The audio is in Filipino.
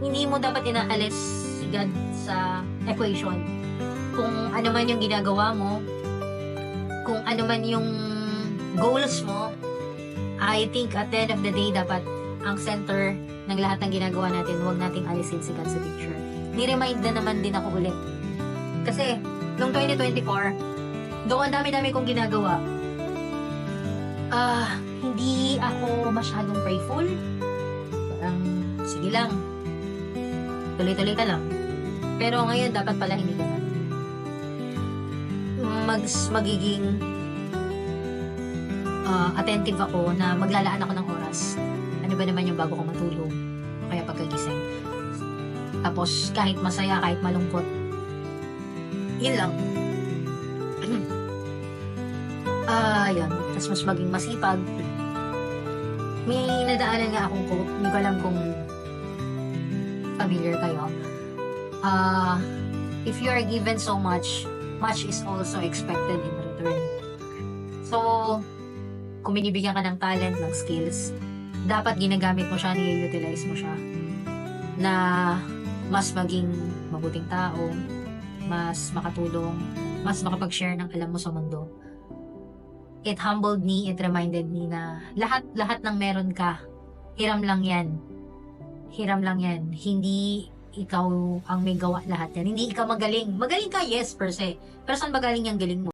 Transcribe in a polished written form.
hindi mo dapat inaalis si God sa equation. Kung ano man yung ginagawa mo, kung ano man yung goals mo, I think at the end of the day, dapat ang center ng lahat ng ginagawa natin, huwag nating alisin si God sa picture. Ni-remind na naman din ako ulit. Kasi, noong 2024, doon ang dami-dami kong ginagawa. Hindi ako masyadong prayful. Parang, sige lang. Tuloy-tuloy ka lang. Pero ngayon, dapat pala hindi ganun. Magiging attentive ako na maglalaan ako ng oras. Ano ba naman yung bago ko matulog? Kaya pagkagising. Tapos, kahit masaya, kahit malungkot. Yun lang. Yun. Tapos mas maging masipag. May nadaanan nga akong quote. Hindi ko alam kung familiar kayo. If you are given so much, much is also expected in return. So, kung binibigyan ka ng talent, ng skills, dapat ginagamit mo siya, ni-utilize mo siya na mas maging mabuting tao, mas makatulong, mas makapag-share ng alam mo sa mundo. It humbled me, it reminded me na lahat ng meron ka, hiram lang yan. Hiram lang yan. Hindi ikaw ang may gawa lahat yan. Hindi ikaw magaling. Magaling ka, yes, per se. Pero saan ba galing yung galing mo?